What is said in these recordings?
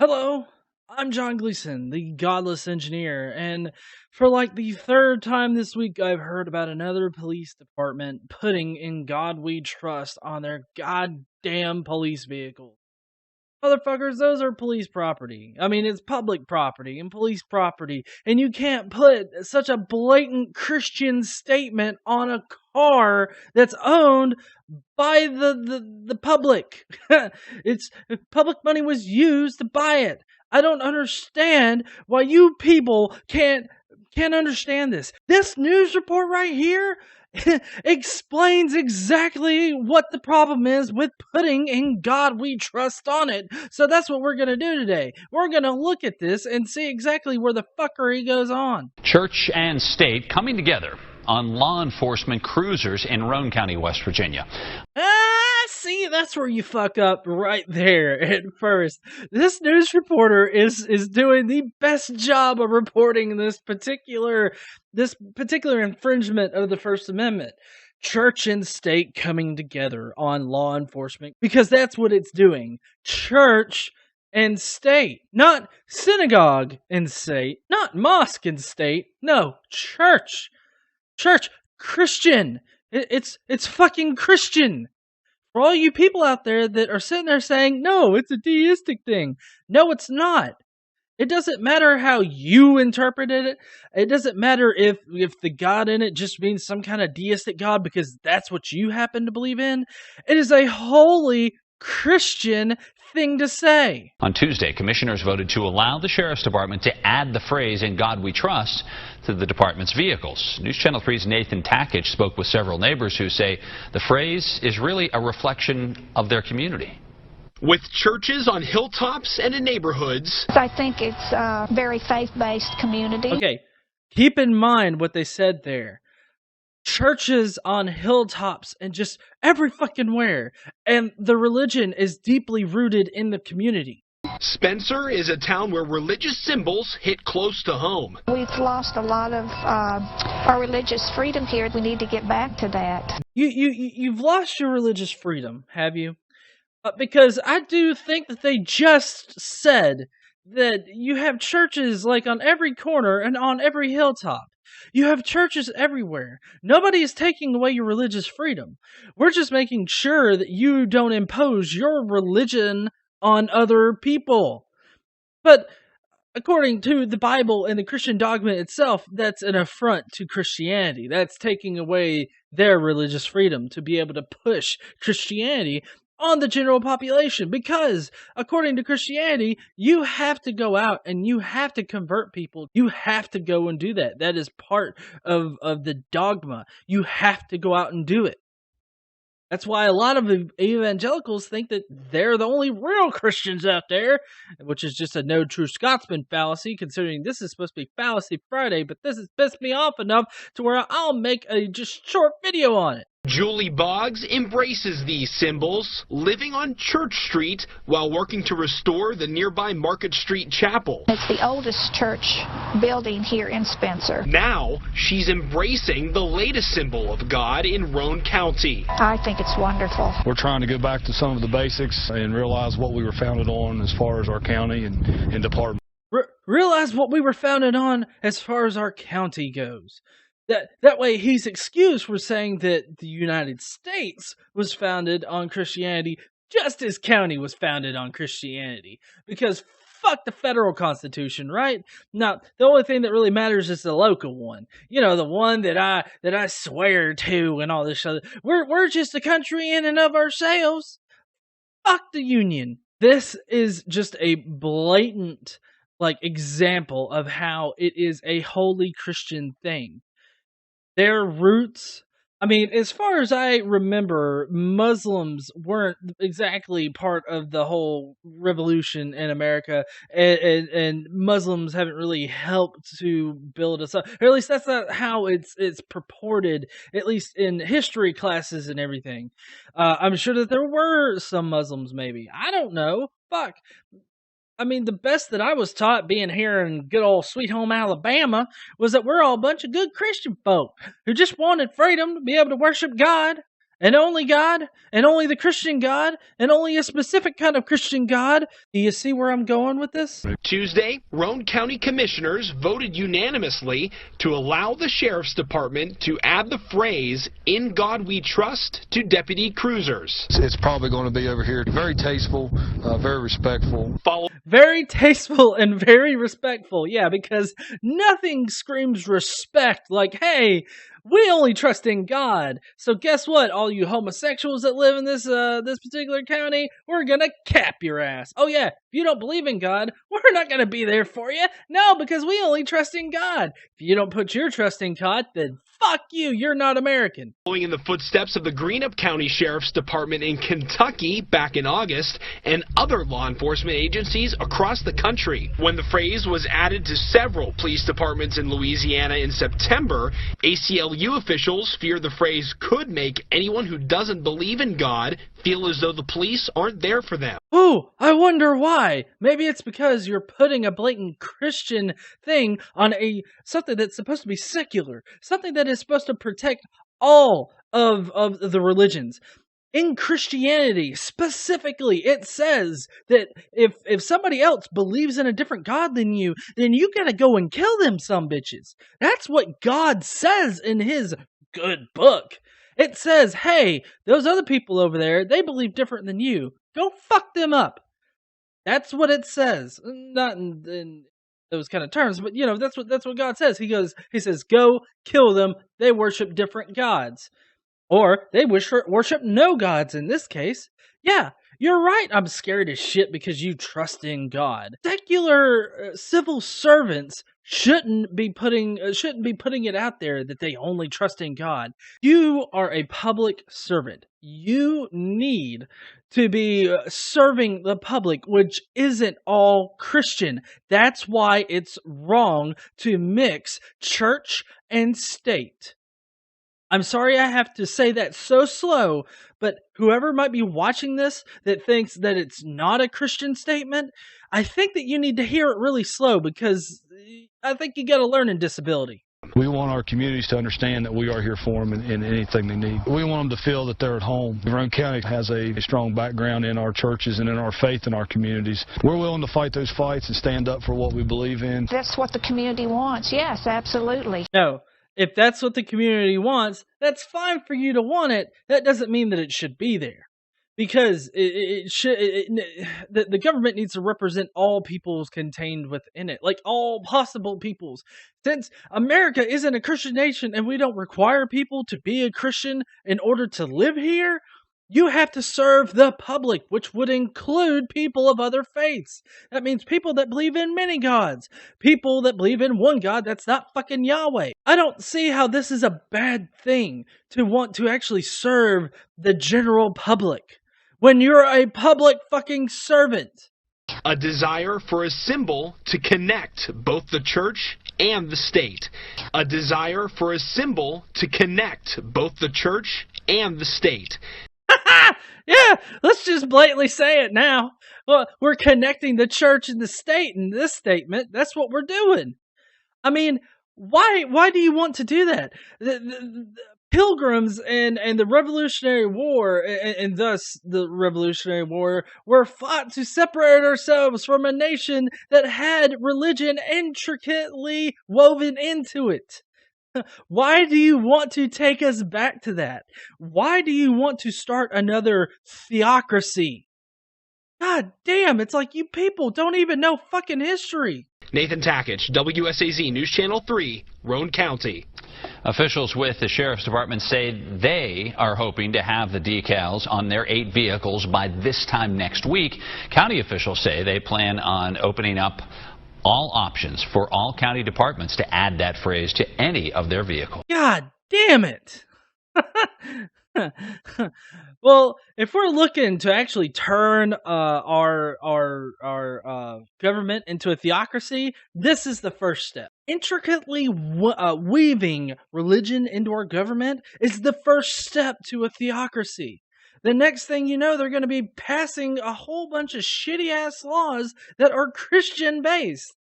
Hello, I'm John Gleason, the Godless engineer, and for like the third time this week, I've heard about another police department putting "In God We Trust" on their goddamn police vehicles. Motherfuckers, those are police property. I mean, it's public property and police property, and you can't put such a blatant Christian statement on a car that's owned by the public. It's public money was used to buy it. I don't understand why you people can't understand this. This news report right here explains exactly what the problem is with putting "In God We Trust" on it. So that's what we're going to do today. We're going to look at this and see exactly where the fuckery goes on. Church and state coming together on law enforcement cruisers in Roane County, West Virginia. See, that's where you fuck up right there at first. This news reporter is doing the best job of reporting this particular infringement of the First Amendment. Church and state coming together on law enforcement, because that's what it's doing. Church and state, not synagogue and state, not mosque and state. No, church, Christian. It's fucking Christian. For all you people out there that are sitting there saying, no, it's a deistic thing. No, it's not. It doesn't matter how you interpreted it. It doesn't matter if the God in it just means some kind of deistic God because that's what you happen to believe in. It is a holy Christian thing to say. On Tuesday, commissioners voted to allow the Sheriff's Department to add the phrase "In God We Trust" to the department's vehicles. News Channel 3's Nathan Takich spoke with several neighbors who say the phrase is really a reflection of their community. With churches on hilltops and in neighborhoods. I think it's a very faith-based community. Okay, keep in mind what they said there. Churches on hilltops and just every fucking where. And the religion is deeply rooted in the community. Spencer is a town where religious symbols hit close to home. We've lost a lot of our religious freedom here. We need to get back to that. You've lost your religious freedom, have you? Because I do think that they just said that you have churches like on every corner and on every hilltop. You have churches everywhere. Nobody is taking away your religious freedom. We're just making sure that you don't impose your religion on other people. But according to the Bible and the Christian dogma itself, that's an affront to Christianity. That's taking away their religious freedom to be able to push Christianity on the general population, because according to Christianity, you have to go out and you have to convert people. You have to go and do that. That is part of the dogma. You have to go out and do it. That's why a lot of evangelicals think that they're the only real Christians out there, which is just a no true Scotsman fallacy, considering this is supposed to be Fallacy Friday, but this has pissed me off enough to where I'll make a just short video on it. Julie Boggs embraces these symbols, living on Church Street while working to restore the nearby Market Street Chapel. It's the oldest church building here in Spencer. Now, she's embracing the latest symbol of God in Roane County. I think it's wonderful. We're trying to go back to some of the basics and realize what we were founded on as far as our county and department. Realize what we were founded on as far as our county goes. That way he's excused for saying that the United States was founded on Christianity just as county was founded on Christianity. Because fuck the federal constitution, right? Now, the only thing that really matters is the local one. You know, the one that I swear to and all this other. We're just a country in and of ourselves. Fuck the union. This is just a blatant example of how it is a holy Christian thing. Their roots, I mean, as far as I remember, Muslims weren't exactly part of the whole revolution in America, and Muslims haven't really helped to build us up. Or at least that's not how it's purported, at least in history classes and everything. I'm sure that there were some Muslims, maybe. I don't know. Fuck. I mean, the best that I was taught being here in good old Sweet Home Alabama was that we're all a bunch of good Christian folk who just wanted freedom to be able to worship God and only God, and only the Christian God, and only a specific kind of Christian God. Do you see where I'm going with this? Tuesday, Roane County commissioners voted unanimously to allow the sheriff's department to add the phrase, "In God We Trust," to deputy cruisers. It's probably going to be over here very tasteful, very respectful. Very tasteful and very respectful. Yeah, because nothing screams respect like, hey, we only trust in God. So guess what? All you homosexuals that live in this particular county, we're gonna cap your ass. Oh yeah, if you don't believe in God, we're not gonna be there for you. No, because we only trust in God. If you don't put your trust in God, then fuck you. You're not American. Following in the footsteps of the Greenup County Sheriff's Department in Kentucky back in August and other law enforcement agencies across the country. When the phrase was added to several police departments in Louisiana in September, ACLU officials fear the phrase could make anyone who doesn't believe in God feel as though the police aren't there for them. Ooh, I wonder why. Maybe it's because you're putting a blatant Christian thing on something that's supposed to be secular, something that is supposed to protect all of the religions. In Christianity, specifically, it says that if somebody else believes in a different God than you, then you gotta go and kill them sumbitches. That's what God says in his good book. It says, hey, those other people over there, they believe different than you. Go fuck them up. That's what it says. Not in those kind of terms, but you know, that's what God says. He says, go kill them. They worship different gods. Or they worship no gods in this case. Yeah, you're right. I'm scared as shit because you trust in God. Secular civil servants shouldn't be putting it out there that they only trust in God. You are a public servant. You need to be serving the public, which isn't all Christian. That's why it's wrong to mix church and state. I'm sorry I have to say that so slow, but whoever might be watching this that thinks that it's not a Christian statement, I think that you need to hear it really slow because I think you got a learning disability. We want our communities to understand that we are here for them in anything they need. We want them to feel that they're at home. Roane County has a strong background in our churches and in our faith in our communities. We're willing to fight those fights and stand up for what we believe in. That's what the community wants. Yes, absolutely. No. If that's what the community wants, that's fine for you to want it. That doesn't mean that it should be there. Because the government needs to represent all peoples contained within it. Like all possible peoples. Since America isn't a Christian nation and we don't require people to be a Christian in order to live here, you have to serve the public, which would include people of other faiths. That means people that believe in many gods. People that believe in one God that's not fucking Yahweh. I don't see how this is a bad thing to want to actually serve the general public when you're a public fucking servant. A desire for a symbol to connect both the church and the state. A desire for a symbol to connect both the church and the state. Yeah, let's just blatantly say it now. Well, we're connecting the church and the state in this statement. That's what we're doing. I mean, why do you want to do that? The Pilgrims and the Revolutionary War, and thus the Revolutionary War, were fought to separate ourselves from a nation that had religion intricately woven into it. Why do you want to take us back to that? Why do you want to start another theocracy? God damn, it's like you people don't even know fucking history. Nathan Takich, WSAZ News Channel 3, Roane County. Officials with the Sheriff's Department say they are hoping to have the decals on their 8 vehicles by this time next week. County officials say they plan on opening up all options for all county departments to add that phrase to any of their vehicles. God damn it. Well, if we're looking to actually turn our government into a theocracy, this is the first step. Intricately weaving religion into our government is the first step to a theocracy. The next thing you know, they're going to be passing a whole bunch of shitty-ass laws that are Christian-based.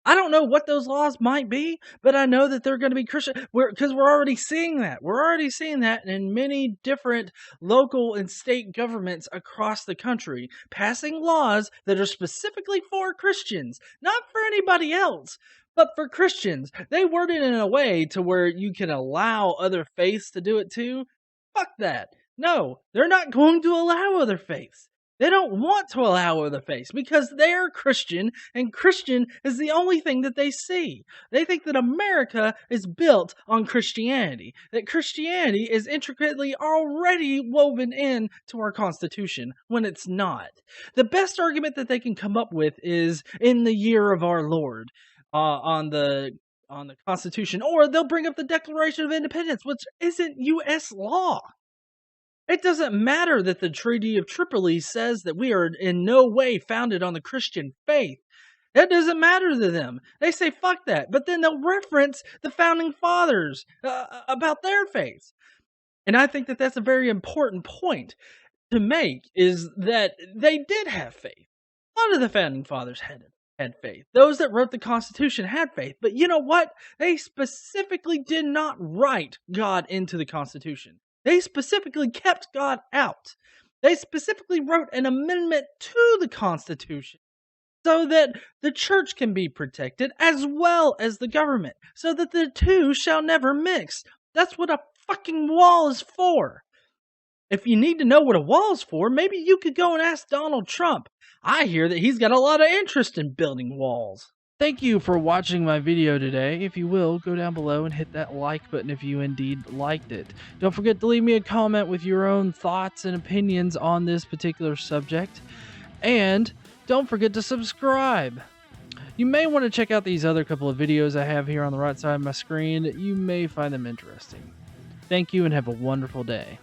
I don't know what those laws might be, but I know that they're going to be Christian, because we're already seeing that. We're already seeing that in many different local and state governments across the country, passing laws that are specifically for Christians, not for anybody else, but for Christians. They word it in a way to where you can allow other faiths to do it too. Fuck that. No, they're not going to allow other faiths. They don't want to allow other faiths because they're Christian, and Christian is the only thing that they see. They think that America is built on Christianity, that Christianity is intricately already woven in to our Constitution, when it's not. The best argument that they can come up with is in the year of our Lord on the Constitution, or they'll bring up the Declaration of Independence, which isn't U.S. law. It doesn't matter that the Treaty of Tripoli says that we are in no way founded on the Christian faith. That doesn't matter to them. They say, fuck that. But then they'll reference the Founding Fathers about their faiths. And I think that that's a very important point to make, is that they did have faith. A lot of the Founding Fathers had faith. Those that wrote the Constitution had faith. But you know what? They specifically did not write God into the Constitution. They specifically kept God out. They specifically wrote an amendment to the Constitution so that the church can be protected as well as the government, so that the two shall never mix. That's what a fucking wall is for. If you need to know what a wall is for, maybe you could go and ask Donald Trump. I hear that he's got a lot of interest in building walls. Thank you for watching my video today. If you will, go down below and hit that like button if you indeed liked it. Don't forget to leave me a comment with your own thoughts and opinions on this particular subject. And don't forget to subscribe. You may want to check out these other couple of videos I have here on the right side of my screen. You may find them interesting. Thank you and have a wonderful day.